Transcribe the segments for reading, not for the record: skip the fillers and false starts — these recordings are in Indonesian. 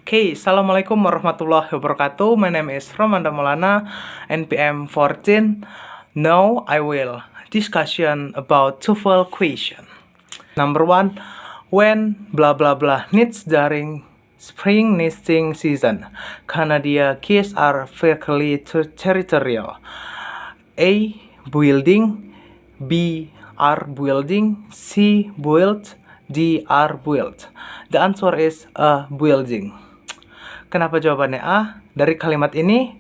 Okay, Assalamualaikum warahmatullahi wabarakatuh. My name is Romanda Maulana, NPM 14. Now I will discussion about TOEFL question. Number 1, when blah blah blah needs during spring nesting season. Canada geese are fairly territorial. A. Building. B. Are building. C. Built. D. Are built. The answer is a building. Kenapa jawabannya A? Dari kalimat ini,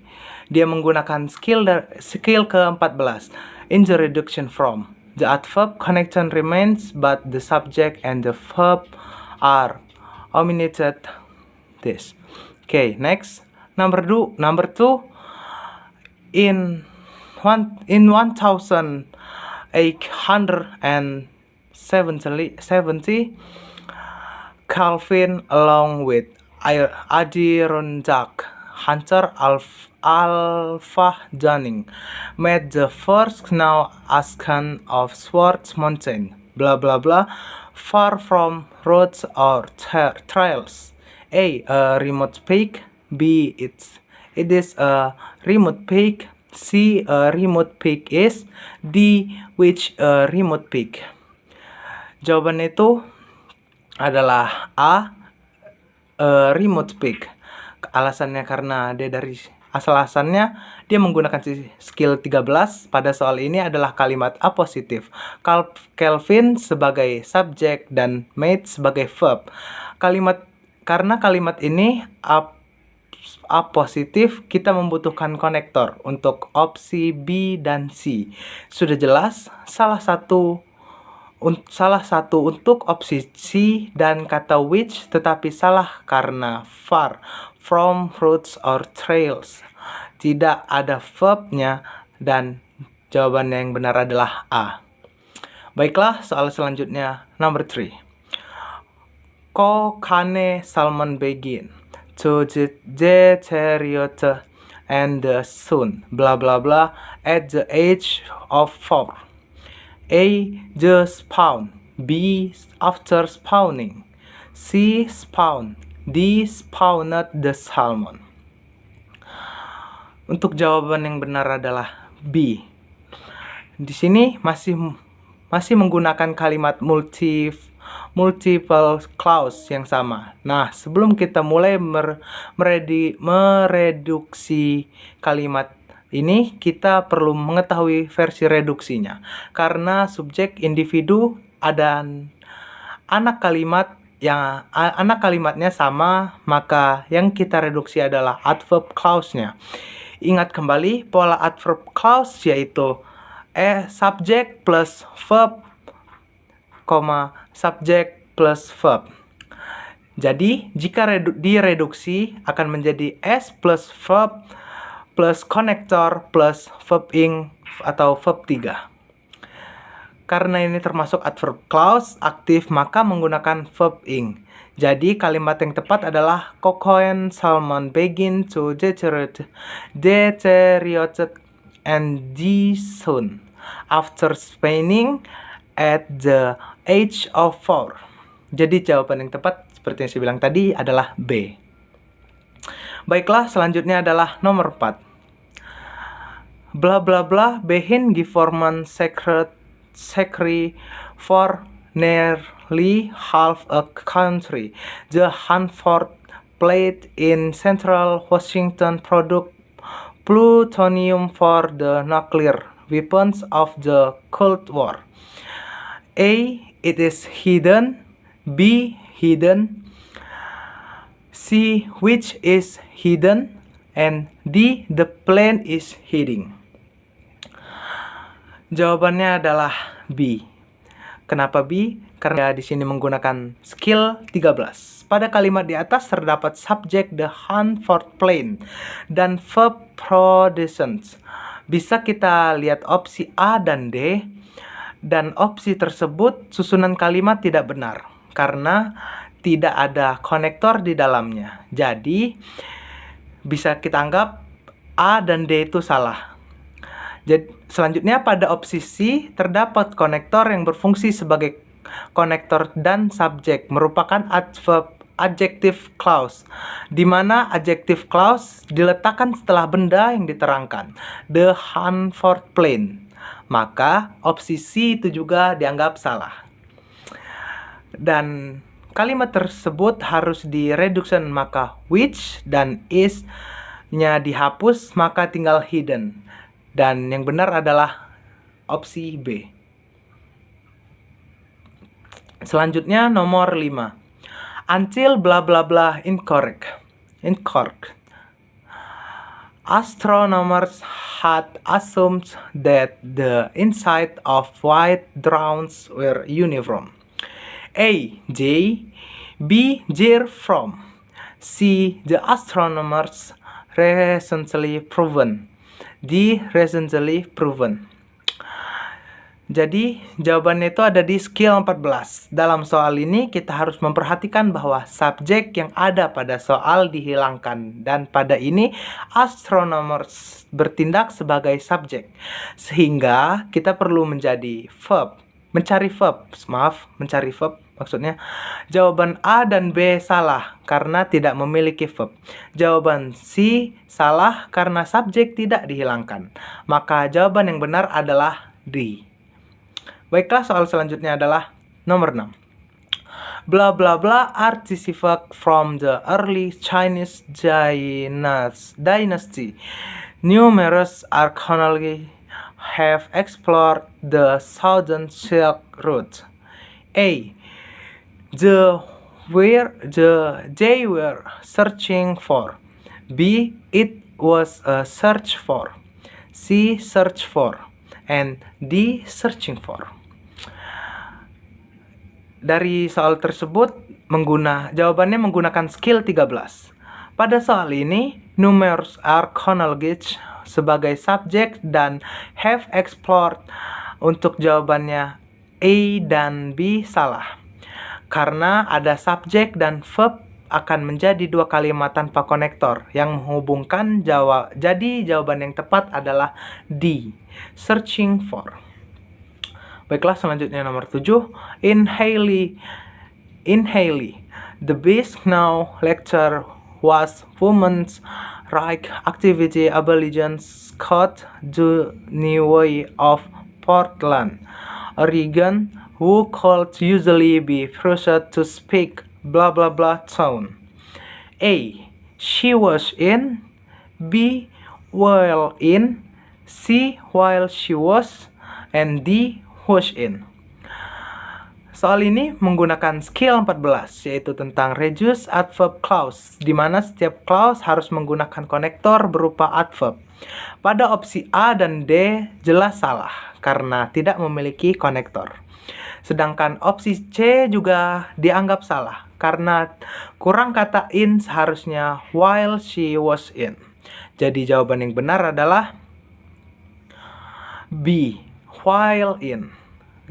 dia menggunakan skill ke-14. In the reduction from. The adverb connection remains, but the subject and the verb are omitted. This. Okay, next. Number 2. In 1870, Calvin, along with Adirondack hunter Alpha Dunning, made the first now ascent of Swartz Mountain, blah blah blah, far from roads or trails. A remote peak. B. It is a remote peak. C. A remote peak is. D. Which a remote peak? Jawaban itu adalah A. Remote peak. Alasannya karena alasannya dia menggunakan skill 13 pada soal ini adalah kalimat A positif. Calvin sebagai subjek dan made sebagai verb. Karena kalimat ini A positif, kita membutuhkan konektor untuk opsi B dan C. Sudah jelas, salah satu untuk opsi C dan kata which, tetapi salah karena far from roads or trails. Tidak ada verbnya dan jawabannya yang benar adalah A. Baiklah, soal selanjutnya number 3. Kokane Salmon begin to deteriorate and soon blah blah blah at the age of 4. A. The spawn. B. After spawning. C. Spawn. D. Spawned the salmon. Untuk jawaban yang benar adalah B. Di sini masih menggunakan kalimat multiple clause yang sama. Nah, sebelum kita mulai mereduksi kalimat ini, kita perlu mengetahui versi reduksinya. Karena subjek, individu, dan anak kalimatnya sama, maka yang kita reduksi adalah adverb clause-nya. Ingat kembali pola adverb clause yaitu subject plus verb, subject plus verb. Jadi, jika direduksi akan menjadi S plus verb plus konektor plus verb ing atau verb 3. Karena ini termasuk adverb clause aktif, maka menggunakan verb ing. Jadi kalimat yang tepat adalah Kokone salmon begin to deteriorate and die soon after spawning at the age of 4. Jadi jawaban yang tepat seperti yang saya bilang tadi adalah B. Baiklah, selanjutnya adalah nomor 4. Blah blah blah behin government secretary for nearly half a country. The Hanford plant in central Washington produce plutonium for the nuclear weapons of the Cold War. A. It is hidden. B. Hidden. C. Which is hidden. And D. The plane is hiding. Jawabannya adalah B. Kenapa B? Karena di sini menggunakan skill 13. Pada kalimat di atas terdapat subjek the Hanford plane dan verb productions. Bisa kita lihat opsi A dan D, dan opsi tersebut susunan kalimat tidak benar karena tidak ada konektor di dalamnya. Jadi bisa kita anggap A dan D itu salah. Jadi selanjutnya pada opsi C terdapat konektor yang berfungsi sebagai konektor dan subjek, merupakan adjective clause, di mana adjective clause diletakkan setelah benda yang diterangkan. The Hanford plane. Maka opsi C itu juga dianggap salah. Dan kalimat tersebut harus di reduction, maka which dan is-nya dihapus, maka tinggal hidden. Dan yang benar adalah opsi B. Selanjutnya nomor 5. Until blah blah blah incorrect. Astronomers had assumed that the inside of white drones were uniform. A. J. B. J. From. C. The astronomers recently proven. D. Recently proven. Jadi jawabannya itu ada di skill 14. Dalam soal ini kita harus memperhatikan bahwa subjek yang ada pada soal dihilangkan. Dan pada ini astronomers bertindak sebagai subjek. Sehingga kita perlu mencari verb maksudnya. Jawaban A dan B salah karena tidak memiliki verb. Jawaban C salah karena subjek tidak dihilangkan. Maka jawaban yang benar adalah D. Baiklah, soal selanjutnya adalah nomor 6. Blah blah blah artifact from the early Chinese dynasty. Numerous archaeologists have explored the southern Silk Route. A. They were searching for. B. It was a search for. C. Search for. And D. Searching for. Dari soal tersebut jawabannya menggunakan skill 13. Pada soal ini, numerous archaeologists sebagai subjek dan have explored untuk jawabannya A dan B salah. Karena ada subjek dan verb akan menjadi dua kalimat tanpa konektor yang menghubungkan jadi jawaban yang tepat adalah D, searching for. Baiklah, selanjutnya nomor 7. In Haley, the best now lecture was women's right activity abolition Scott Dewey of Portland, Oregon, who could usually be pressured to speak blah blah blah tone. A. She was in. B. While in. C. While she was. And D. Was in. Soal ini menggunakan skill 14, yaitu tentang reduce adverb clause, di mana setiap clause harus menggunakan konektor berupa adverb. Pada opsi A dan D jelas salah karena tidak memiliki konektor. Sedangkan opsi C juga dianggap salah karena kurang kata in, seharusnya while she was in. Jadi jawaban yang benar adalah B, while in.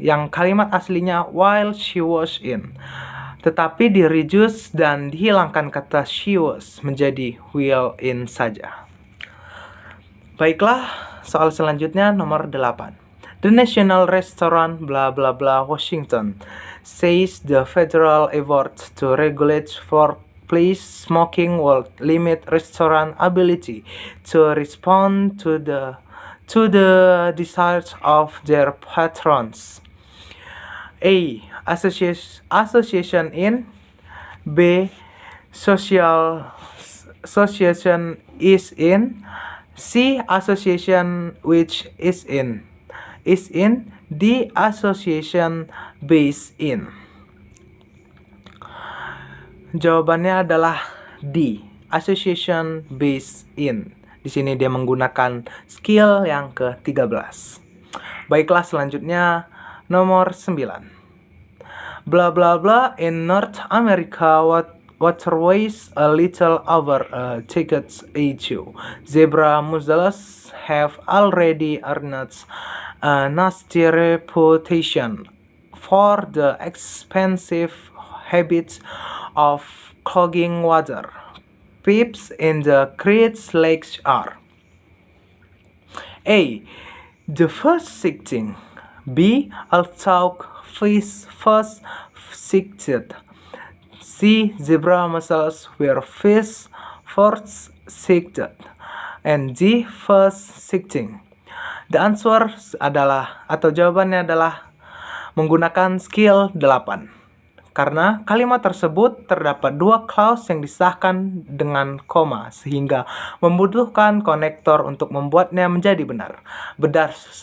Yang kalimat aslinya while she was in. Tetapi di reduce dan dihilangkan kata she was menjadi while in saja. Baiklah, soal selanjutnya nomor 8. The National Restaurant blah blah blah Washington says the federal effort to regulate workplace smoking will limit restaurant ability to respond to the desires of their patrons. A. Association in. B. Association is in. C. Association which is in. D. Association based in. Jawabannya adalah D. Association based in. Di sini dia menggunakan skill yang ke-13. Baiklah, selanjutnya nomor 9. Blah blah blah in North America waterways a little over a decade's age. Zebra mussels have already earned a nasty reputation for the expensive habits of clogging water. Pips in the Great Lakes are A. The first sighting. B. Although fish first sighted. C. C. Zebra mussels were fish first sighted. And D. First sighting. The answer adalah, atau jawabannya adalah menggunakan skill 8. Karena kalimat tersebut terdapat dua clause yang disahkan dengan koma, sehingga membutuhkan konektor untuk membuatnya menjadi benar.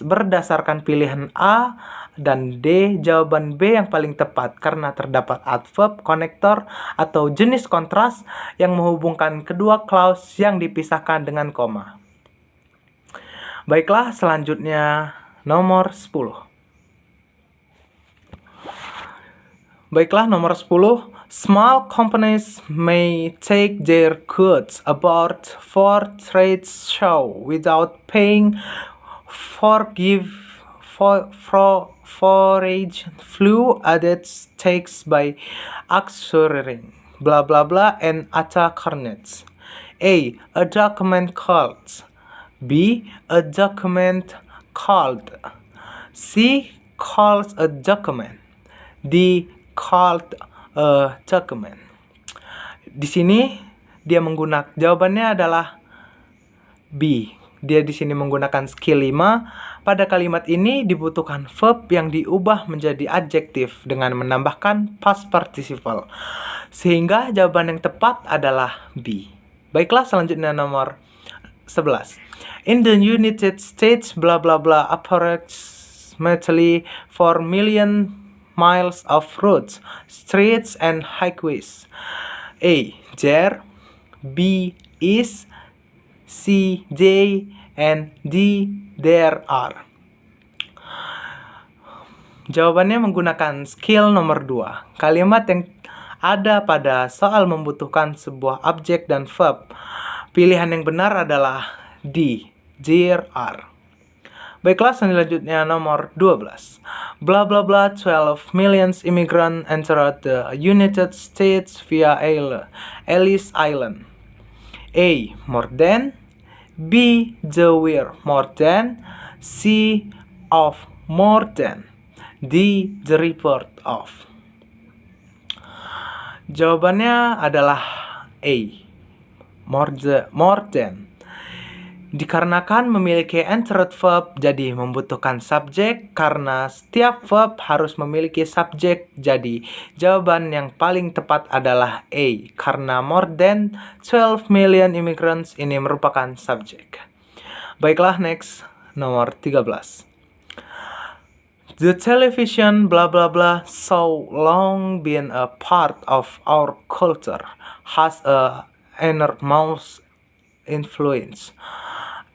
Berdasarkan pilihan A dan D, jawaban B yang paling tepat karena terdapat adverb, konektor, atau jenis kontras yang menghubungkan kedua clause yang dipisahkan dengan koma. Baiklah, selanjutnya nomor 10. Baiklah, nomor 10. Small companies may take their goods aboard for trade show without paying forage flew added tax by acquiring blah blah blah and other carnets. A document called. B. A document called. C. Calls a document. D. Called a document. Di sini dia menggunakan, jawabannya adalah B. Dia di sini menggunakan skill 5. Pada kalimat ini dibutuhkan verb yang diubah menjadi adjektif dengan menambahkan past participle. Sehingga jawaban yang tepat adalah B. Baiklah, selanjutnya nomor 11. In the United States blah blah blah approximately 4 million miles of roads, streets, and highways. A. There. B. Is. C. They. And D. There are. Jawabannya menggunakan skill nomor 2. Kalimat yang ada pada soal membutuhkan sebuah objek dan verb. Pilihan yang benar adalah D. There are. Baiklah, selanjutnya nomor 12. Blah blah blah 12 million immigrants entered the United States via Ellis Island. A. More than. B. There were more than. C. Of more than. D. The report of. Jawabannya adalah A. More than. Dikarenakan memiliki entered verb, jadi membutuhkan subjek. Karena setiap verb harus memiliki subjek, jadi jawaban yang paling tepat adalah A. Karena more than 12 million immigrants ini merupakan subjek. Baiklah, next, nomor 13. The television blah blah blah so long been a part of our culture has a enormous influence.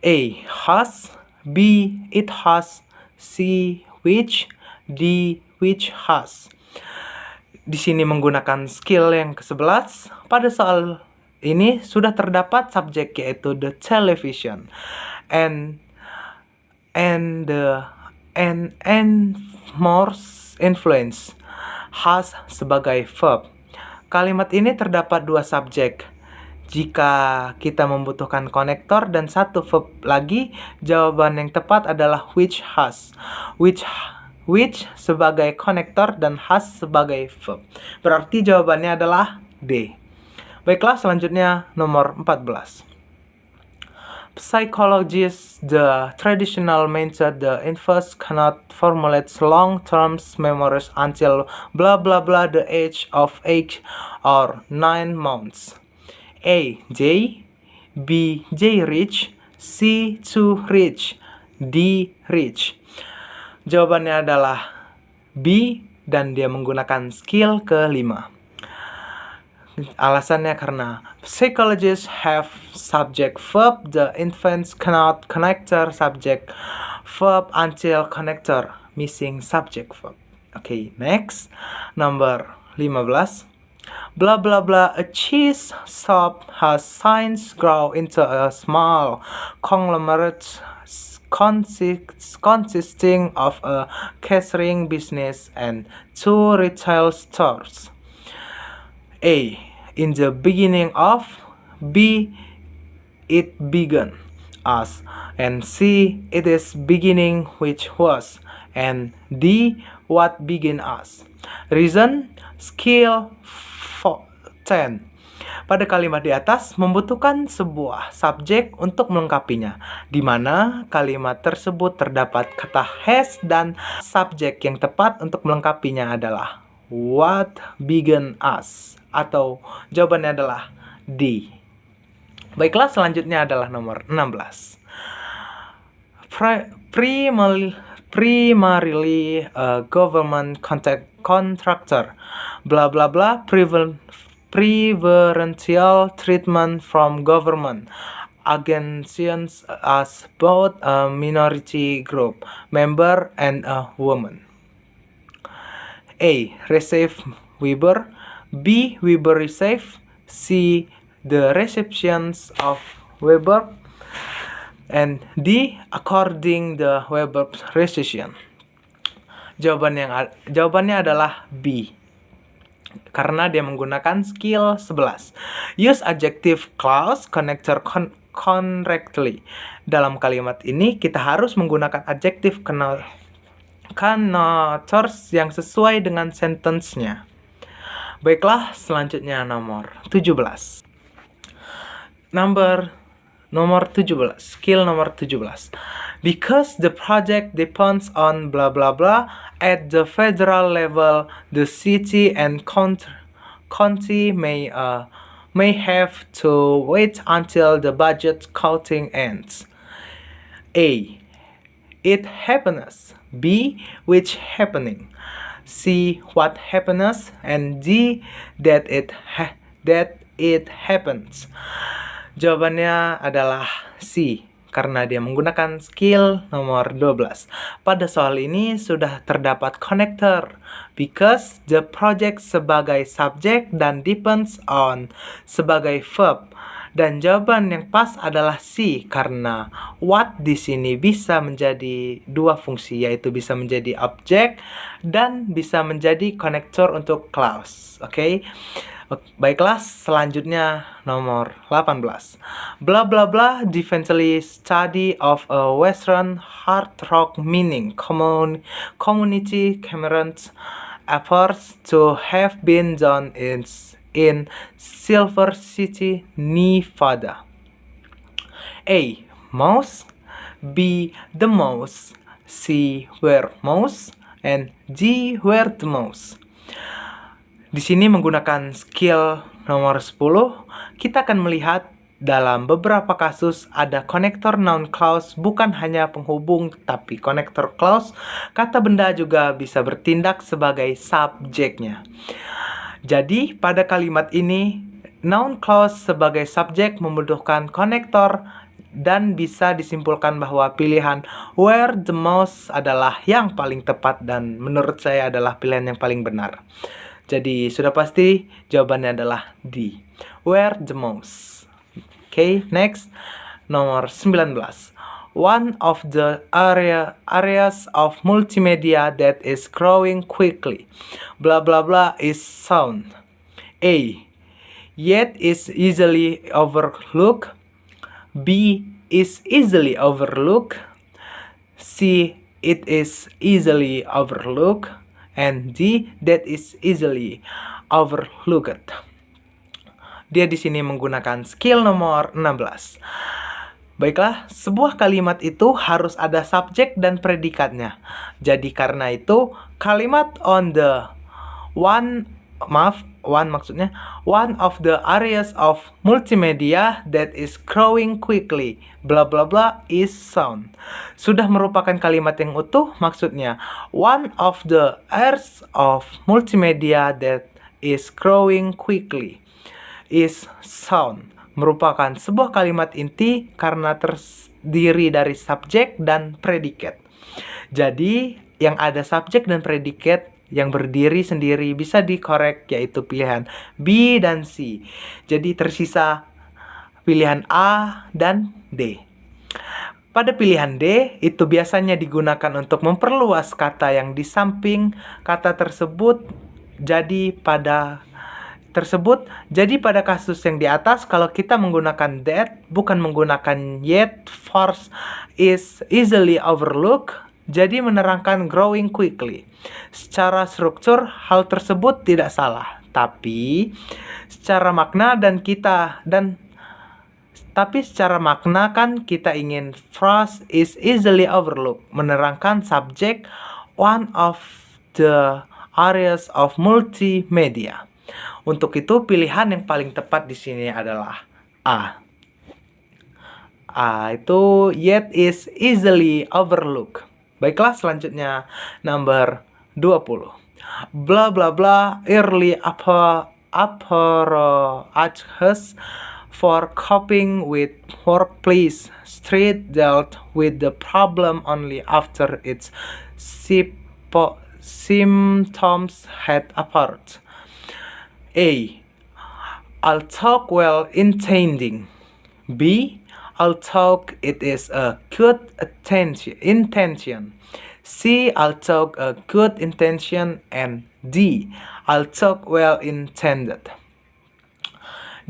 A. Has. B. It has. C. Which. D. Which has. Di sini menggunakan skill yang ke-11. Pada soal ini sudah terdapat subjek yaitu the television and more influence has sebagai verb. Kalimat ini terdapat dua subjek. Jika kita membutuhkan konektor dan satu verb lagi, jawaban yang tepat adalah which has. Which sebagai konektor dan has sebagai verb. Berarti jawabannya adalah D. Baiklah, selanjutnya nomor 14. Psychologists, the traditional method, the inverse cannot formulate long-term memories until blah blah blah the age of 8 or 9 months. A. J. B. J rich. C. Too rich. D. Rich. Jawabannya adalah B dan dia menggunakan skill ke-5. Alasannya karena psychologists have subject verb, the infants cannot connector subject verb until connector missing subject verb. Okay, next, number 15. Blah blah blah, a cheese shop has since grown into a small conglomerate consisting of a catering business and 2 retail stores. A. In the beginning of. B. It began as. And C. It is beginning which was. And D. What began as. Reason, skill 10. Pada kalimat di atas membutuhkan sebuah subjek untuk melengkapinya, di mana kalimat tersebut terdapat kata has dan subjek yang tepat untuk melengkapinya adalah what began us, atau jawabannya adalah D. Baiklah, selanjutnya adalah nomor 16. Primarily a government contractor, blah blah blah, preferential treatment from government agencies as both a minority group member and a woman. A. Receive Weber. B. Weber receive. C. The receptions of Weber. And D. According the Weber reception. Jawabannya adalah B, karena dia menggunakan skill 11. Use adjective clause connector correctly. Dalam kalimat ini kita harus menggunakan adjective connectors yang sesuai dengan sentence-nya. Baiklah, selanjutnya nomor 17. Nomor 17, skill nomor 17. Because the project depends on blah blah blah at the federal level, the city and county may have to wait until the budget counting ends. A. It happens. B. Which happening. C. What happens. And D. That it happens. Jawabannya adalah C, karena dia menggunakan skill nomor 12. Pada soal ini sudah terdapat connector because the project sebagai subjek dan depends on sebagai verb. Dan jawaban yang pas adalah C, karena what di sini bisa menjadi dua fungsi, yaitu bisa menjadi objek dan bisa menjadi konektor untuk clause. Oke. Baiklah, selanjutnya nomor 18. Blah blah blah defensively study of a western hard rock meaning community Cameron's efforts to have been done in Silver City, Nevada. A. Mouse. B. The mouse. C. Where mouse. And D. Where the mouse. Di sini menggunakan skill nomor 10, kita akan melihat dalam beberapa kasus ada konektor noun clause bukan hanya penghubung, tapi konektor clause kata benda juga bisa bertindak sebagai subjeknya. Jadi pada kalimat ini noun clause sebagai subjek membutuhkan konektor dan bisa disimpulkan bahwa pilihan where the mouse adalah yang paling tepat dan menurut saya adalah pilihan yang paling benar. Jadi sudah pasti jawabannya adalah D, where the mouse. Okay, next, nomor 19. One of the areas of multimedia that is growing quickly, blah blah blah, is sound. A. Yet is easily overlooked. B. Is easily overlooked. C. It is easily overlooked. And D. That is easily overlooked. Dia di sini menggunakan skill nomor 16. Baiklah, sebuah kalimat itu harus ada subjek dan predikatnya. Jadi karena itu kalimat one of the areas of multimedia that is growing quickly, blah blah blah, is sound. Sudah merupakan kalimat yang utuh, maksudnya one of the areas of multimedia that is growing quickly is sound. Merupakan sebuah kalimat inti karena terdiri dari subjek dan predikat. Jadi yang ada subjek dan predikat yang berdiri sendiri bisa dikorek, yaitu pilihan B dan C. Jadi tersisa pilihan A dan D. Pada pilihan D itu biasanya digunakan untuk memperluas kata yang di samping kata tersebut. Jadi pada kasus yang di atas, kalau kita menggunakan that bukan menggunakan yet, force is easily overlooked, jadi menerangkan growing quickly. Secara struktur, hal tersebut tidak salah. Tapi secara makna kan kita ingin phrase is easily overlooked, menerangkan subjek one of the areas of multimedia. Untuk itu pilihan yang paling tepat di sini adalah A. Itu yet is easily overlooked. Baiklah, selanjutnya nomor 20. Blah blah blah early approaches for coping with workplace stress dealt with the problem only after its symptoms had appeared. A. Although well intending. B. Although it is a good intention. C. Although a good intention. And D. Although well intended.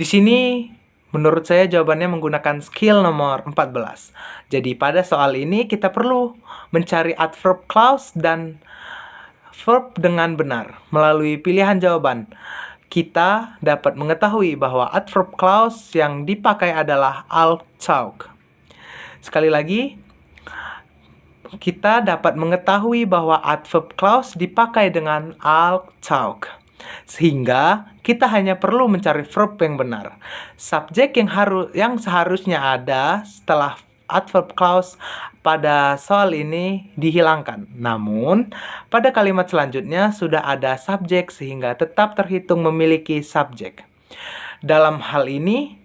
Di sini menurut saya jawabannya menggunakan skill nomor 14. Jadi pada soal ini kita perlu mencari adverb clause dan verb dengan benar. Melalui pilihan jawaban, kita dapat mengetahui bahwa adverb clause yang dipakai adalah although. Sekali lagi, kita dapat mengetahui bahwa adverb clause dipakai dengan although. Sehingga kita hanya perlu mencari verb yang benar. Subjek yang seharusnya ada setelah adverb clause pada soal ini dihilangkan. Namun, pada kalimat selanjutnya sudah ada subjek sehingga tetap terhitung memiliki subjek. Dalam hal ini,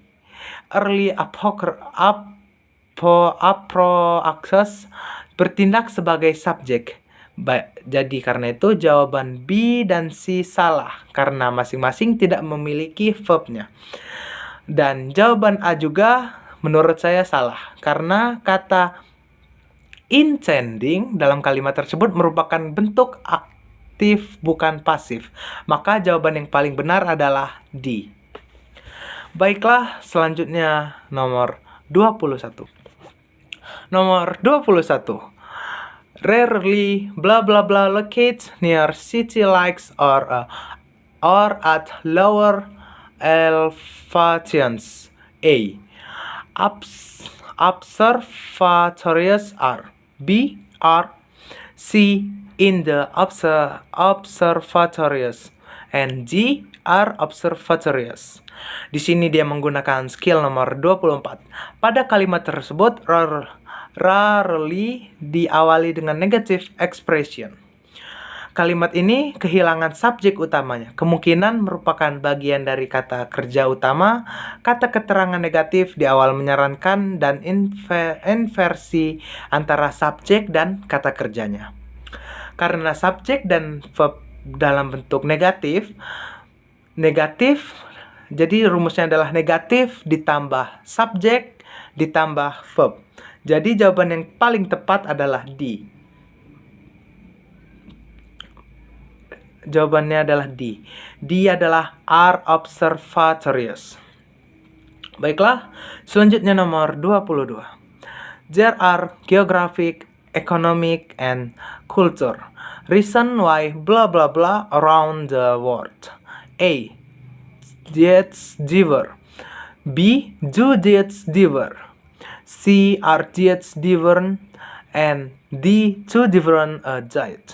early approaches bertindak sebagai subjek. Jadi karena itu jawaban B dan C salah karena masing-masing tidak memiliki verbnya. Dan jawaban A juga menurut saya salah karena kata intending dalam kalimat tersebut merupakan bentuk aktif bukan pasif. Maka jawaban yang paling benar adalah D. Baiklah, selanjutnya nomor 21. Nomor 21. Rarely blah blah blah locates near city lights or at lower elevations. A. Observatories are. B. Are. C. In the observatories. And D. Are observatories. Di sini dia menggunakan skill nomor 24. Pada kalimat tersebut, rarely diawali dengan negative expression. Kalimat ini kehilangan subjek utamanya. Kemungkinan merupakan bagian dari kata kerja utama. Kata keterangan negatif di awal menyarankan dan inversi antara subjek dan kata kerjanya. Karena subjek dan verb dalam bentuk negatif, jadi rumusnya adalah negatif ditambah subjek ditambah verb. Jadi jawaban yang paling tepat adalah D. Jawabannya adalah D. D adalah are observatories. Baiklah, selanjutnya nomor 22. There are geographic, economic, and culture reason why blah blah blah around the world. A. Dates differ. B. Do dates differ. C. Are dates different. And D. Two different date.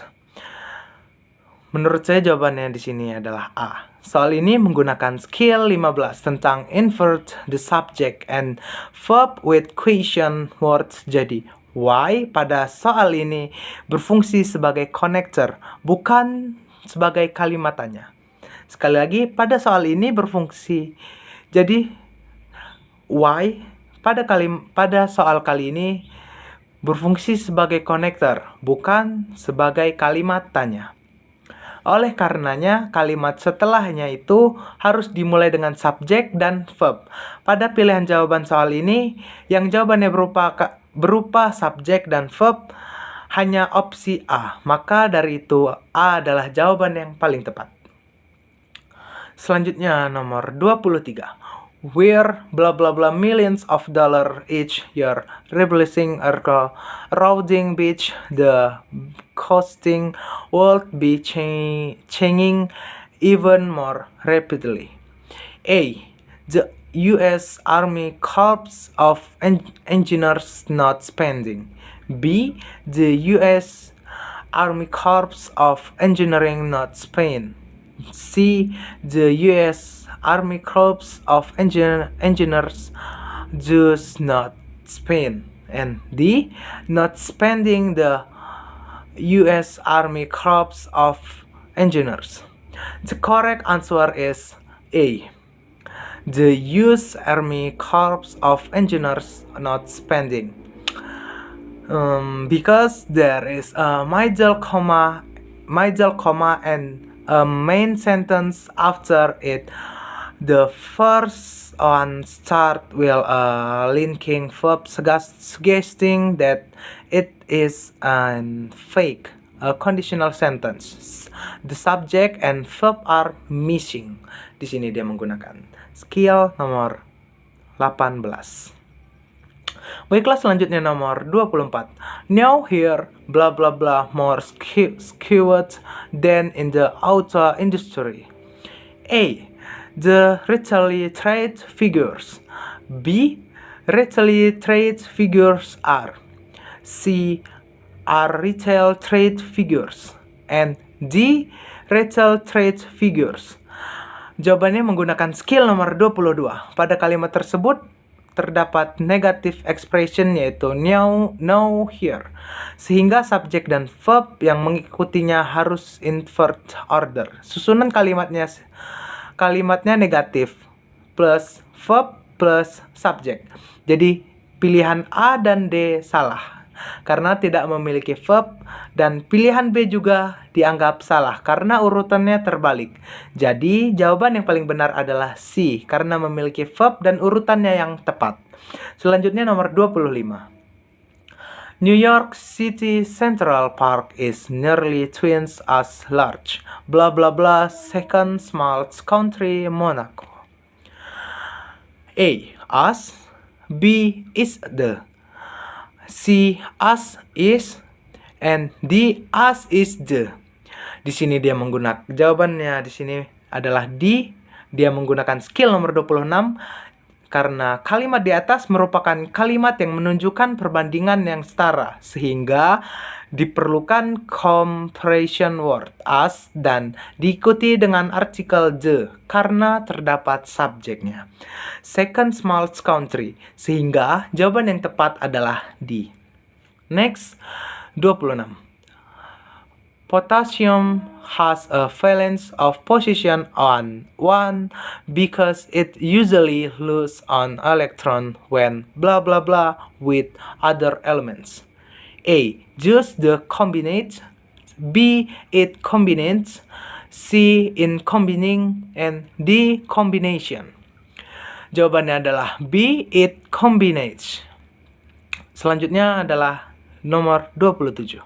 Menurut saya jawabannya di sini adalah A. Soal ini menggunakan skill 15 tentang invert the subject and verb with question words. Jadi why pada soal ini berfungsi sebagai connector, bukan sebagai kalimat tanya. Sekali lagi, pada soal ini berfungsi. Jadi why pada soal kali ini berfungsi sebagai connector, bukan sebagai kalimat tanya. Oleh karenanya, kalimat setelahnya itu harus dimulai dengan subjek dan verb. Pada pilihan jawaban soal ini, yang jawabannya berupa subjek dan verb, hanya opsi A. Maka dari itu, A adalah jawaban yang paling tepat. Selanjutnya, nomor 23. Where blah blah blah millions of dollars each year replacing eroding beach, the costing would be changing even more rapidly. A. The U.S. Army Corps of Engineers not spending. B. The U.S. Army Corps of Engineering not spend. C. The U.S. Army Corps of Engineers does not spend. And D. Not spending the U.S. Army Corps of Engineers. The correct answer is A. The U.S. Army Corps of Engineers not spending. Because there is a middle comma and a main sentence after it. The first one start with a linking verb suggesting that it is a fake, a conditional sentence. The subject and verb are missing. Di sini dia menggunakan skill nomor 18. Baiklah, selanjutnya nomor 24. Now here blah blah blah more skewed than in the auto industry. A. The retail trade figures. B. Retail trade figures are. C. Are retail trade figures. And D. Retail trade figures. Jawabannya menggunakan skill nomor 22. Pada kalimat tersebut terdapat negative expression yaitu now, here. Sehingga subjek dan verb yang mengikutinya harus invert order. Susunan kalimatnya negatif plus verb plus subjek. Jadi pilihan A dan D salah karena tidak memiliki verb, dan pilihan B juga dianggap salah karena urutannya terbalik. Jadi jawaban yang paling benar adalah C karena memiliki verb dan urutannya yang tepat. Selanjutnya nomor 25. New York City Central Park is nearly twice as large. Blah blah blah. Second smallest country, Monaco. A. As. B. Is the. C. As is. And D. As is the. Di sini dia menggunakan jawabannya di sini adalah D. Dia menggunakan skill nomor 26 karena kalimat di atas merupakan kalimat yang menunjukkan perbandingan yang setara, sehingga diperlukan comparison word as dan diikuti dengan artikel the karena terdapat subjeknya. Second smallest country, sehingga jawaban yang tepat adalah D. Next, 26. Potassium has a valence of position on 1 because it usually loses an electron when blah blah blah with other elements. A. Just the combinate. B. It combinates. C. In combining. And D. Combination. Jawabannya adalah B. It combinates. Selanjutnya adalah nomor 27.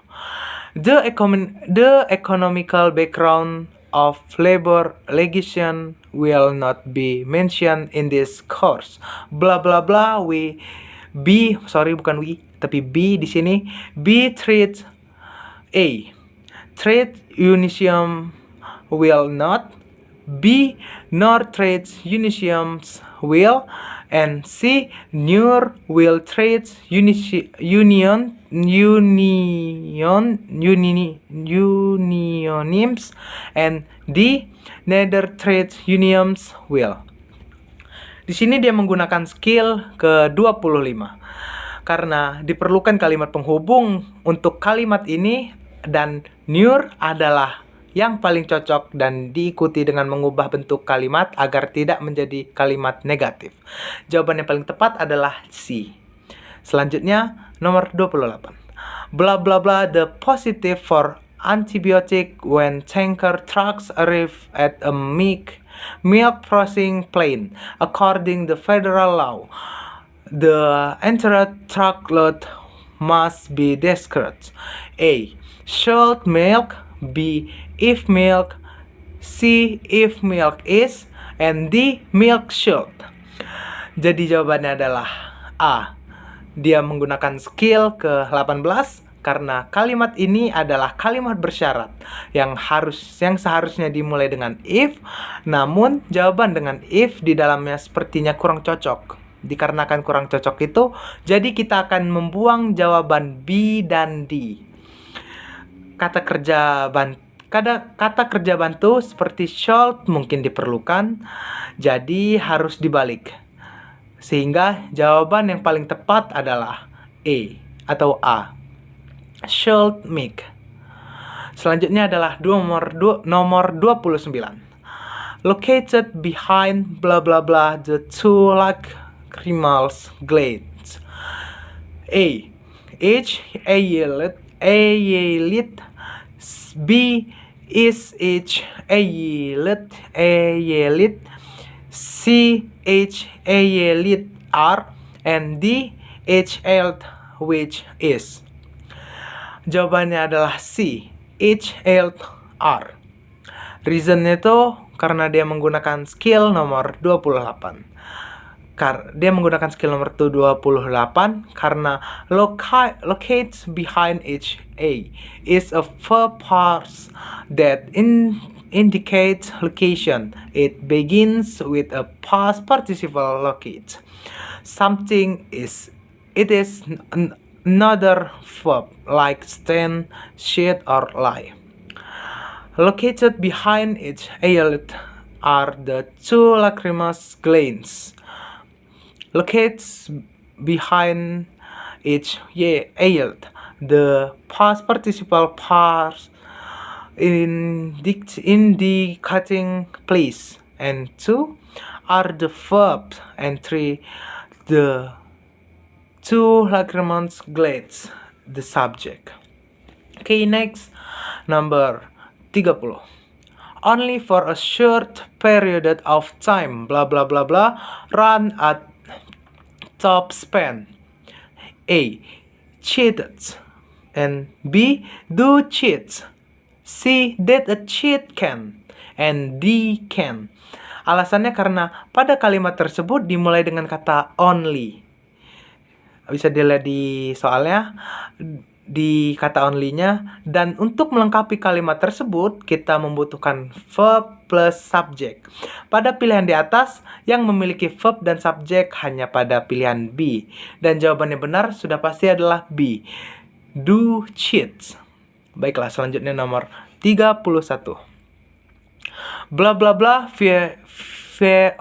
The economical background of labor legislation will not be mentioned in this course. Blah blah blah. B di sini. B trade. A. Trade union will not. B. Nor trade unions will. And C. Nor will trade unions. And D. Neither trade unions will. Di sini dia menggunakan skill ke-25 karena diperlukan kalimat penghubung untuk kalimat ini, dan nor adalah yang paling cocok dan diikuti dengan mengubah bentuk kalimat agar tidak menjadi kalimat negatif. Jawaban yang paling tepat adalah C. Selanjutnya nomor 28. Blah blah blah the positive for antibiotic when tanker trucks arrive at a milk processing plant. According to federal law, the entire truckload must be described. A. Salt milk. B. If milk. C. If milk is. And D. Milk salt. Jadi jawabannya adalah A. Dia menggunakan skill ke-18 karena kalimat ini adalah kalimat bersyarat yang seharusnya dimulai dengan if, namun jawaban dengan if di dalamnya sepertinya kurang cocok. Dikarenakan kurang cocok itu, jadi kita akan membuang jawaban B dan D. Kata kerja bantu seperti should mungkin diperlukan, jadi harus dibalik. Sehingga jawaban yang paling tepat adalah E atau A. Should make. Selanjutnya adalah nomor 29. Located behind blah blah blah the two lacrimal glands. A. H. Ayelet. B. Is H. Ayelet. C. H. Ayelet R. And D. H. Ayelet which is. Jawabannya adalah C. H. Ayelet R. Reasonnya itu karena dia menggunakan skill nomor 28. Dia menggunakan skill nomor 28 karena locate behind H. A is a verb phrase that indicates location. It begins with a past participle locate. It is another verb like stand, sit, or lie. Located behind H. Ayelet are the two lacrimal glands. Locates behind H. Ayelet, the past participle phrase indicating place, and 2 are the verbs, and 3 the two lacrimal glands, the subject. Okay, next, number 30. Only for a short period of time, blah blah blah blah, run at top span. A. Cheated. And B. Do cheat. C. Did a cheat can. And D. Can. Alasannya karena pada kalimat tersebut dimulai dengan kata only. Bisa dilihat di soalnya, di kata only-nya. Dan untuk melengkapi kalimat tersebut, kita membutuhkan verb plus subject. Pada pilihan di atas, yang memiliki verb dan subject hanya pada pilihan B. Dan jawabannya benar sudah pasti adalah B. Do cheat. Baiklah, selanjutnya nomor 31. Blah blah blah,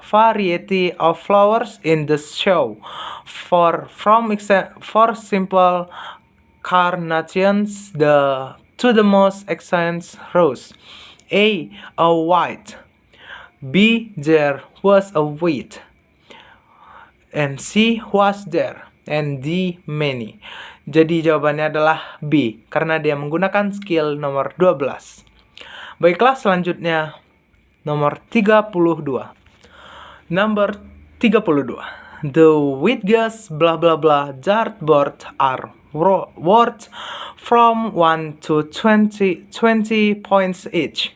variety of flowers in the show. For simple carnations to the most excellent rose. A white. B. There was a wheat. And C. Was there. And D. Many. Jadi jawabannya adalah B, karena dia menggunakan skill nomor 12. Baiklah, selanjutnya nomor 32. Number 32. The Wittges blah blah blah dartboard are worth from 1 to 20 points each.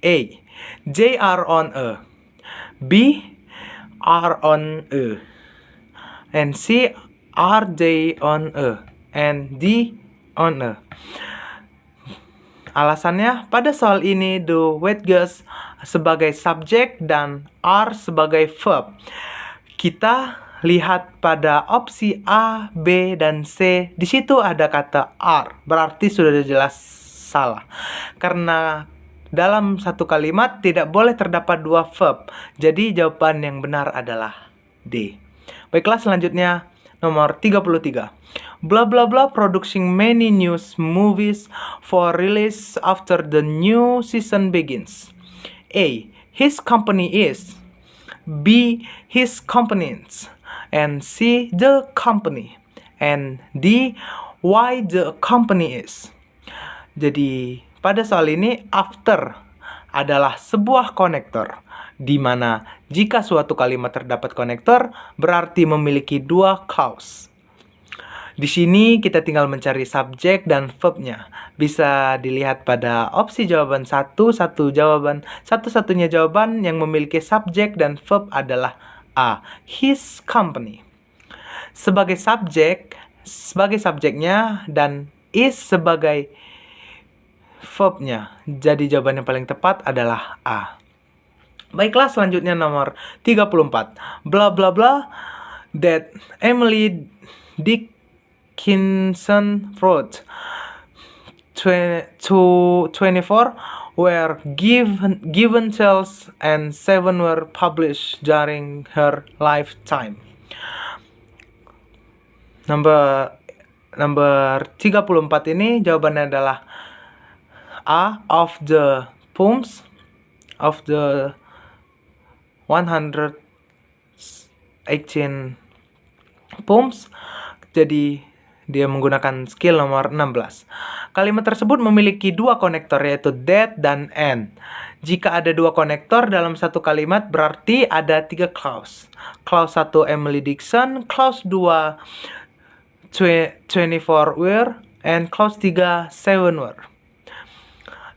A. They are on a. B. Are on a. And C. Are they on a. And D. On a. Alasannya, pada soal ini the Wittges sebagai subjek dan are sebagai verb. Kita lihat pada opsi A, B, dan C. Di situ ada kata are, berarti sudah jelas salah. Karena dalam satu kalimat tidak boleh terdapat dua verb. Jadi jawaban yang benar adalah D. Baiklah, selanjutnya nomor 33. Blah blah blah producing many new movies for release after the new season begins. A. His company is. B. His companies. And C. The company. And D. Why the company is. Jadi pada soal ini after adalah sebuah konektor, di mana jika suatu kalimat terdapat konektor berarti memiliki dua clause. Di sini kita tinggal mencari subjek dan verbnya. Bisa dilihat pada opsi jawaban satu-satunya jawaban yang memiliki subjek dan verb adalah A. His company. Sebagai subjeknya dan is sebagai verbnya. Jadi jawaban yang paling tepat adalah A. Baiklah, selanjutnya nomor 34. Blah blah blah that Emily Dickinson wrote. 24 were given tales and 7 were published during her lifetime. Nomor 34 ini jawabannya adalah A. Of the poems of the 118 poems. Jadi dia menggunakan skill nomor 16. Kalimat tersebut memiliki dua konektor, yaitu that dan and. Jika ada dua konektor dalam satu kalimat, berarti ada 3 clause. Clause 1 Emily Dickinson, clause 2 24 were, and clause 3 7 were.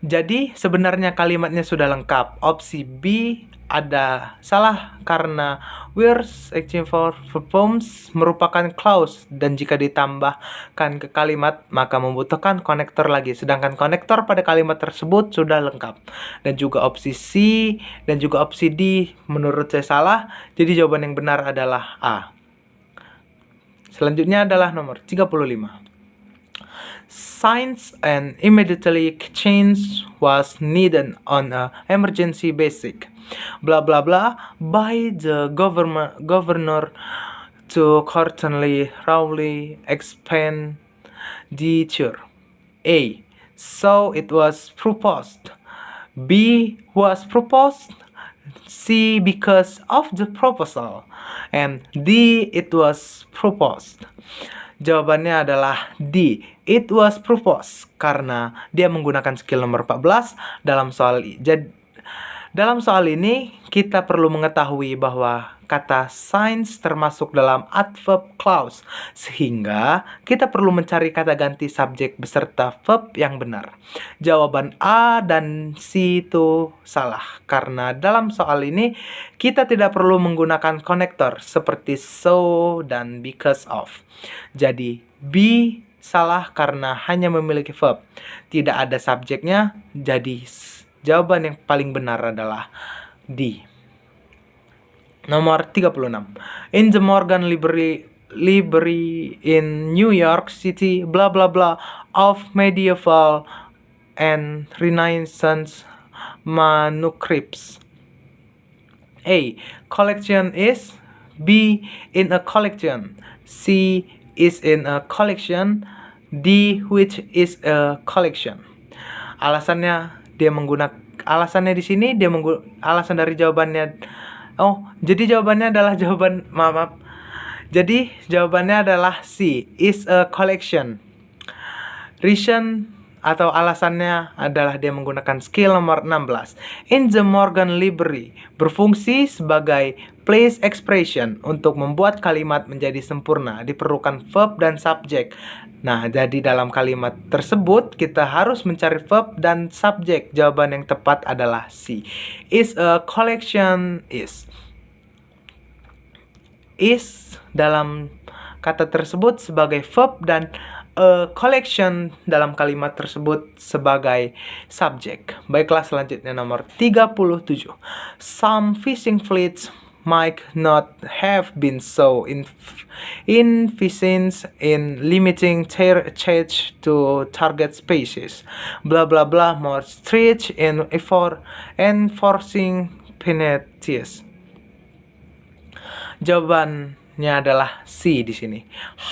Jadi sebenarnya kalimatnya sudah lengkap. Opsi B ada salah karena were's exchange for poems merupakan clause dan jika ditambahkan ke kalimat maka membutuhkan konektor lagi, sedangkan konektor pada kalimat tersebut sudah lengkap. Dan juga opsi C dan juga opsi D menurut saya salah, jadi jawaban yang benar adalah A. Selanjutnya adalah nomor 35. Science and immediately change was needed on an emergency basis. Blah blah blah by the governor to currently roughly expenditure. A. So it was proposed. B. Was proposed. C. Because of the proposal. And D. It was proposed. Jawabannya adalah D. It was proposed karena dia menggunakan skill nomor 14 dalam soal dalam soal ini kita perlu mengetahui bahwa kata science termasuk dalam adverb clause sehingga kita perlu mencari kata ganti subjek beserta verb yang benar. Jawaban A dan C itu salah karena dalam soal ini kita tidak perlu menggunakan konektor seperti so dan because of. Jadi B salah karena hanya memiliki verb, tidak ada subjeknya, jadi jawaban yang paling benar adalah D. Nomor 36. In the Morgan Library in New York City, blah blah blah of medieval and Renaissance manuscripts. A. Collection is. B. In a collection. C. Is in a collection. D. Which is a collection. Alasannya di sini alasan dari jawabannya. Jadi jawabannya adalah maaf. Jadi jawabannya adalah C, is a collection. Reason atau alasannya adalah dia menggunakan skill nomor 16. In the Morgan Library berfungsi sebagai place expression untuk membuat kalimat menjadi sempurna. Diperlukan verb dan subjek. Nah, jadi dalam kalimat tersebut kita harus mencari verb dan subjek. Jawaban yang tepat adalah C. Is a collection is. Is dalam kata tersebut sebagai verb dan a collection dalam kalimat tersebut sebagai subjek. Baiklah, selanjutnya nomor 37. Some fishing fleets might not have been so efficient in limiting their catch to target species. Blah blah blah more stretch in enforcing penalties. Jawabannya adalah C di sini.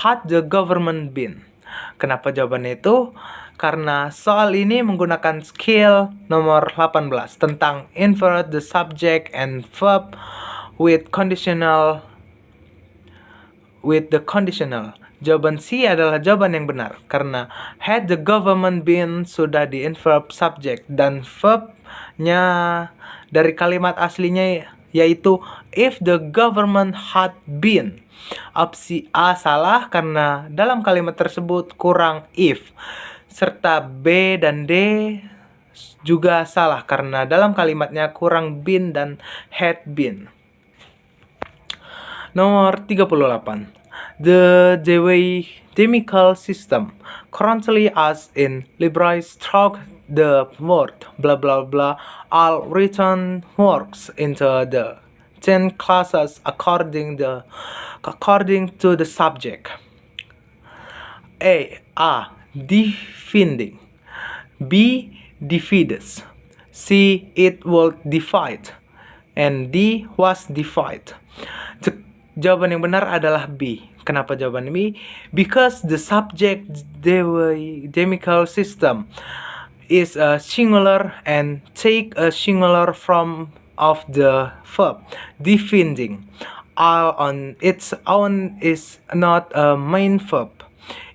Had the government been. Kenapa jawabannya itu? Karena soal ini menggunakan skill nomor 18 tentang invert the subject and verb with the conditional. Jawaban C adalah jawaban yang benar karena had the government been sudah di invert subject dan verbnya dari kalimat aslinya yaitu if the government had been. Opsi A salah karena dalam kalimat tersebut kurang if, serta B dan D juga salah karena dalam kalimatnya kurang been dan had been. Nomor 38. The Dewey chemical system currently as in Libre struck the word blah blah blah all written works into the 10 classes according to the subject. A. Defending. B. Divides. C. It will divide. And D. Was divide. Jawaban yang benar adalah B. Kenapa jawaban B? Because the subject chemical system is a singular and take a singular form of the verb defending. All on its own is not a main verb.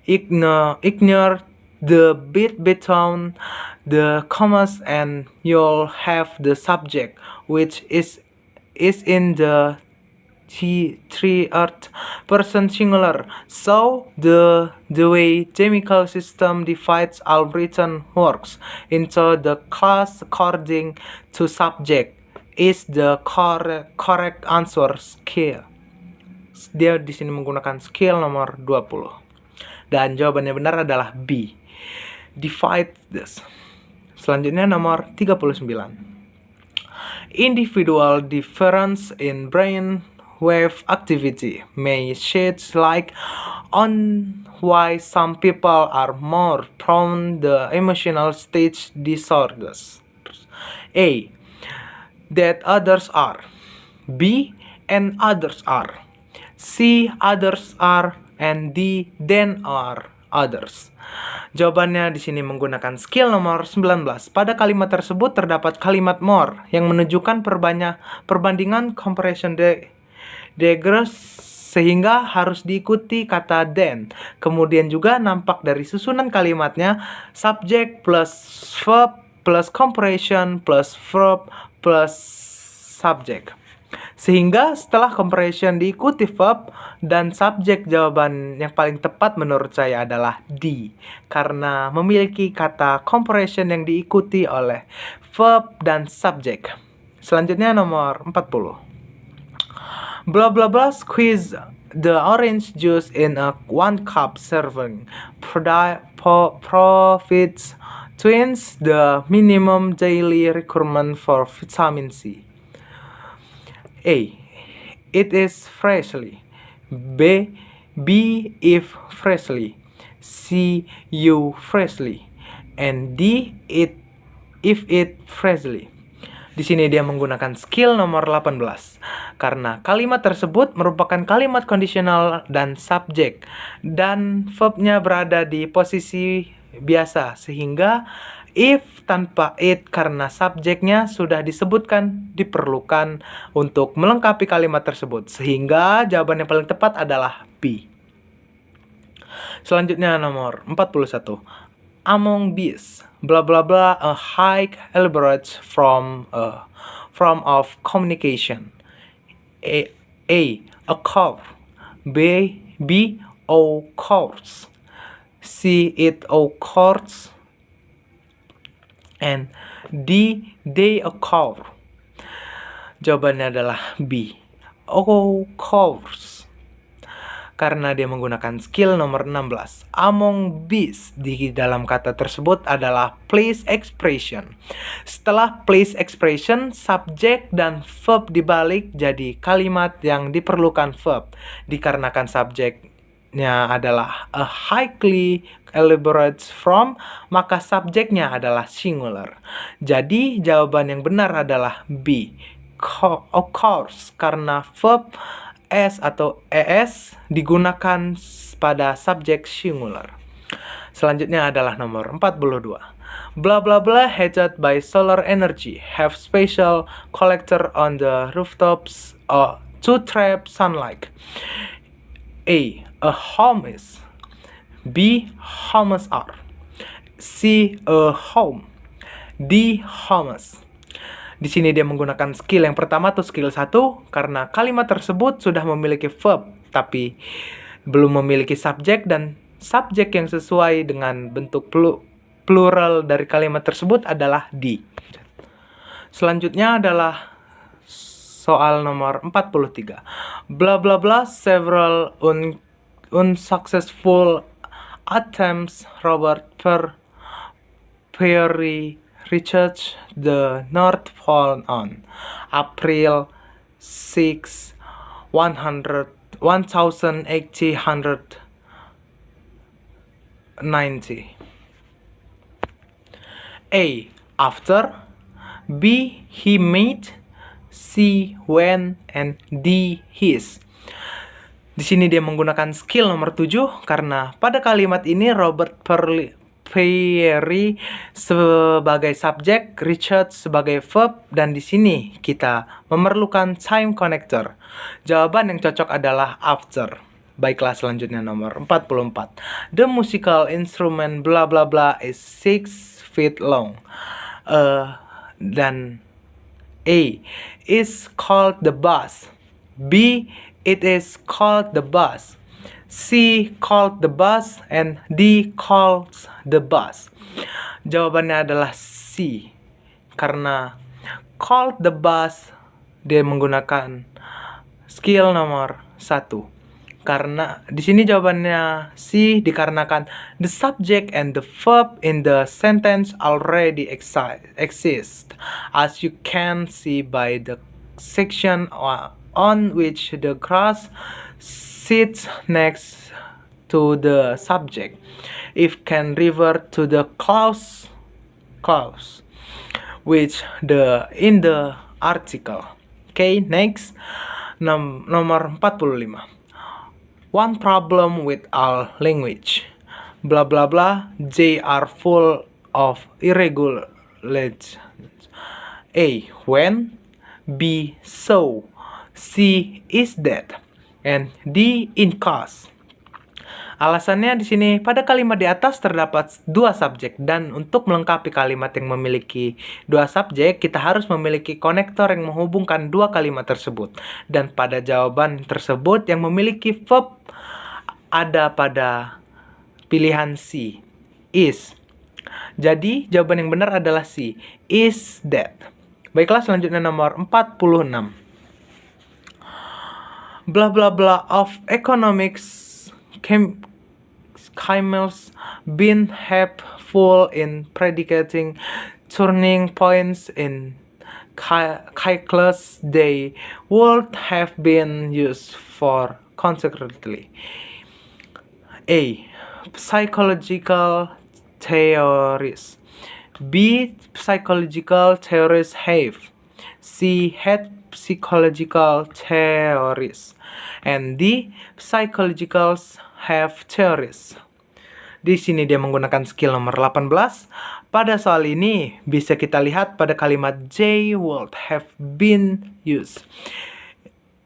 Ignore the bit between the commas and you'll have the subject, which is in the third person singular. So the way chemical system divides all written works into the class according to subject is the correct answer. Skill. Dia di sini menggunakan skill nomor 20. Dan jawabannya benar adalah B. Divide this. Selanjutnya nomor 39. Individual difference in brain wave activity may shed light on why some people are more prone to emotional state disorders. A. That others are. B. And others are. C. Others are. And D. Then are others. Jawabannya di sini menggunakan skill nomor 19. Pada kalimat tersebut terdapat kalimat more yang menunjukkan perbandingan comparison degrees sehingga harus diikuti kata then. Kemudian juga nampak dari susunan kalimatnya subject plus verb plus comparison plus verb plus subject. Sehingga setelah comparison diikuti verb dan subjek, jawaban yang paling tepat menurut saya adalah D. Karena memiliki kata comparison yang diikuti oleh verb dan subjek. Selanjutnya nomor 40. Blah blah blah squeeze the orange juice in a 1 cup serving. Profits twins the minimum daily requirement for vitamin C. A. It is freshly. B. If freshly. C. You freshly. And D. If it freshly. Di sini dia menggunakan skill nomor 18 karena kalimat tersebut merupakan kalimat kondisional dan subjek dan verbnya berada di posisi biasa sehingga if tanpa it karena subjeknya sudah disebutkan diperlukan untuk melengkapi kalimat tersebut sehingga jawaban yang paling tepat adalah B. Selanjutnya nomor 41. Among these blah blah blah a high elaborate from of communication. A curve. B occurs. C it occurs. And D they occur. Jawabannya adalah B occurs. Karena dia menggunakan skill nomor 16. Among these di dalam kata tersebut adalah place expression. Setelah place expression, subjek dan verb dibalik jadi kalimat yang diperlukan verb. Dikarenakan subjeknya adalah a highly elaborate from, maka subjeknya adalah singular. Jadi jawaban yang benar adalah B occurs karena verb S atau ES digunakan pada subjek singular. Selanjutnya adalah nomor 42. Blah blah blah heated by solar energy have special collector on the rooftops to trap sunlight. A home is. B homes are. C a home. D homes. Di sini dia menggunakan skill yang pertama atau skill 1 karena kalimat tersebut sudah memiliki verb tapi belum memiliki subjek dan subjek yang sesuai dengan bentuk plural dari kalimat tersebut adalah D. Selanjutnya adalah soal nomor 43. Blah blah blah several unsuccessful attempts, Robert Peary reached the North Pole on April 6, 1890. A. After. B. He made. C. When. And D. His. Di sini dia menggunakan skill nomor 7 karena pada kalimat ini Robert Peary sebagai subjek, Richard sebagai verb, dan di sini kita memerlukan time connector. Jawaban yang cocok adalah after. Baiklah, selanjutnya nomor 44. The musical instrument bla bla bla is 6 feet long. Dan A is called the bass. B, it is called the bass. C, called the bass. And D, calls the bass. Jawabannya adalah C. Karena called the bass, dia menggunakan skill nomor 1. Karena di sini jawabannya C, dikarenakan the subject and the verb in the sentence already exist, as you can see by the section on which the grass sits next to the subject. If can refer to the clause which in the article. Okay, next nomor 45. One problem with all language, blah blah blah, they are full of irregularities. A. When. B. So. C. Is that. And D. In cause. Alasannya di sini pada kalimat di atas terdapat 2 subjek, dan untuk melengkapi kalimat yang memiliki 2 subjek kita harus memiliki konektor yang menghubungkan 2 kalimat tersebut. Dan pada jawaban tersebut yang memiliki verb ada pada pilihan C, is. Jadi jawaban yang benar adalah C, is that. Baiklah, selanjutnya nomor 46. Blah blah blah of economics chemicals been helpful in predicating turning points in calculus they would have been used for consequently. A. Psychological theories. B. Psychological theories have. C. Had psychological theories. And D. Psychologicals have theories. Di sini dia menggunakan skill nomor 18. Pada soal ini bisa kita lihat pada kalimat they would have been used.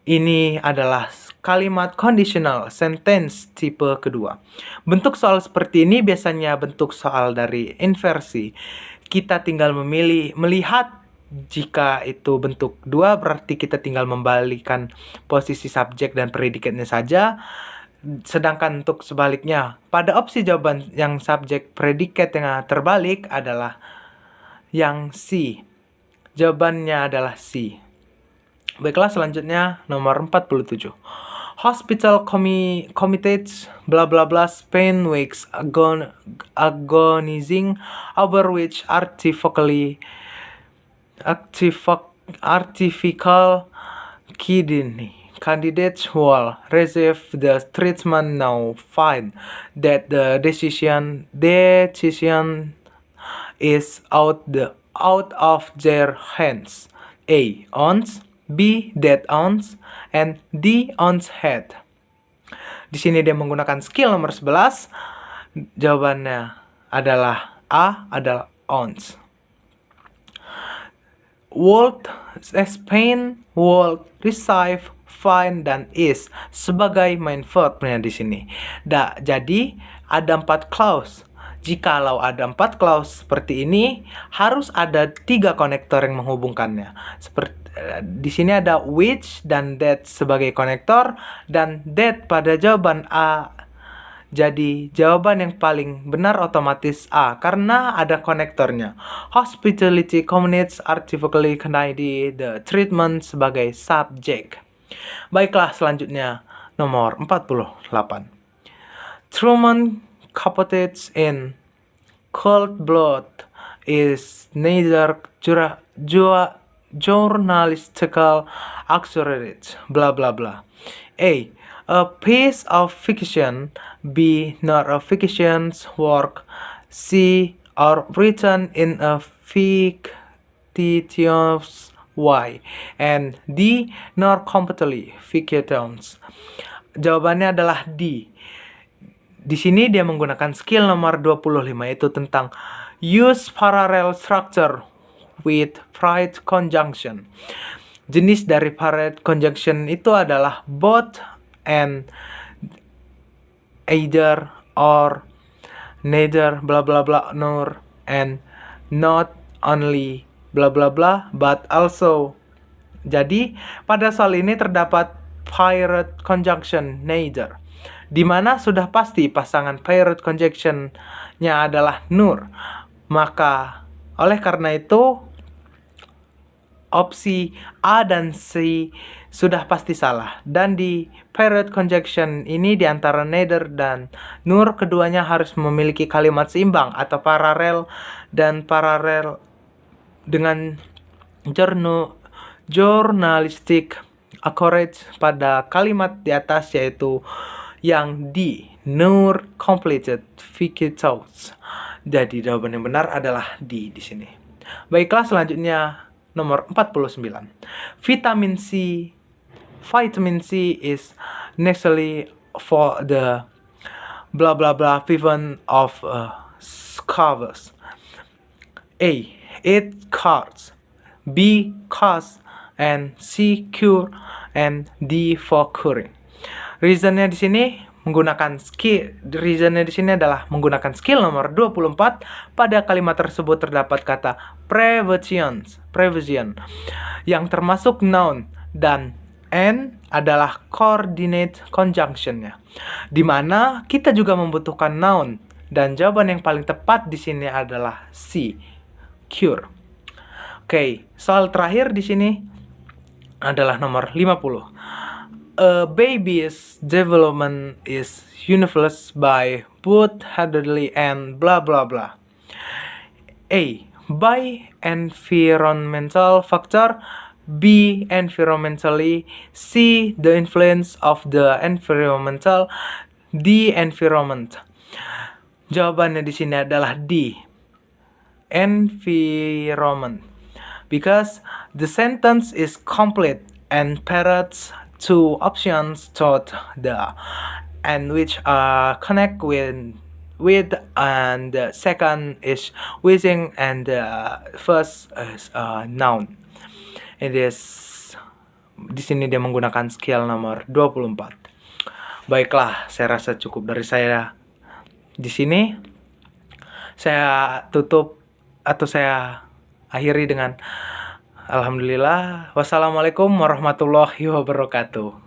Ini adalah kalimat conditional sentence tipe kedua. Bentuk soal seperti ini biasanya bentuk soal dari inversi. Kita tinggal melihat. Jika itu bentuk 2, berarti kita tinggal membalikkan posisi subjek dan predikatnya saja. Sedangkan untuk sebaliknya, pada opsi jawaban yang subjek predikat yang terbalik adalah yang C. Jawabannya adalah C. Baiklah, selanjutnya nomor 47. Hospital committees blah blah blah spend weeks agonizing over which artificial kidney candidates will receive the treatment now find that the decision is out of their hands. A. Owns. B. That owns. And D. Owns head. Di sini dia menggunakan skill nomor 11. Jawabannya adalah A, adalah owns. Would, Spain, would, receive, find, dan is sebagai main verbnya di sini. Jadi ada 4 clause. Jikalau ada 4 clause seperti ini, harus ada 3 konektor yang menghubungkannya. Seperti di sini ada which dan that sebagai konektor, dan that pada jawaban A. Jadi jawaban yang paling benar otomatis A karena ada konektornya. Hospitality communities artificially candidates the treatment sebagai subjek. Baiklah, selanjutnya nomor 48. Truman Capote's in cold blood is neither journalistical accurate, blah blah blah. A. A piece of fiction. B. Not a fiction's work. C. Or written in a fictitious way. And D. Nor completely fictitious. Jawabannya adalah D. Di sini dia menggunakan skill nomor 25, yaitu tentang use parallel structure with right conjunction. Jenis dari right conjunction itu adalah both and, either, or, neither, bla bla bla, nor, and not only, bla bla bla, but also. Jadi, pada soal ini terdapat right conjunction neither, di mana sudah pasti pasangan right conjunction-nya adalah nur. Maka, oleh karena itu, opsi A dan C sudah pasti salah. Dan di right conjunction ini di antara neither dan nur, keduanya harus memiliki kalimat seimbang atau paralel, dan paralel dengan journalistic accurate pada kalimat di atas, yaitu yang D, nur completed fictitious. Jadi jawaban yang benar adalah D di sini. Baiklah, selanjutnya nomor 49. Vitamin C is necessary for the blah blah blah prevent of scars. A. It cures. B. Cause. And C. Cure. And D. For curing. Reasonnya di sini adalah menggunakan skill nomor 24. Pada kalimat tersebut terdapat kata prevision yang termasuk noun, dan N adalah coordinate conjunction-nya, di mana kita juga membutuhkan noun, dan jawaban yang paling tepat di sini adalah C, cure. Oke, soal terakhir di sini adalah nomor 50. A baby's development is influenced by both hereditary and blah blah blah. A. By environmental factor. B. Environmentally. C. The influence of the environmental. D. Environment. Jawabannya di sini adalah D. Environment. Because the sentence is complete and parrots two options taught the and which connect with and the second is wishing and the first is noun. It is di sini dia menggunakan skill nomor 24. Baiklah, saya rasa cukup dari saya. Di sini saya tutup atau saya akhiri dengan alhamdulillah. Wassalamualaikum warahmatullahi wabarakatuh.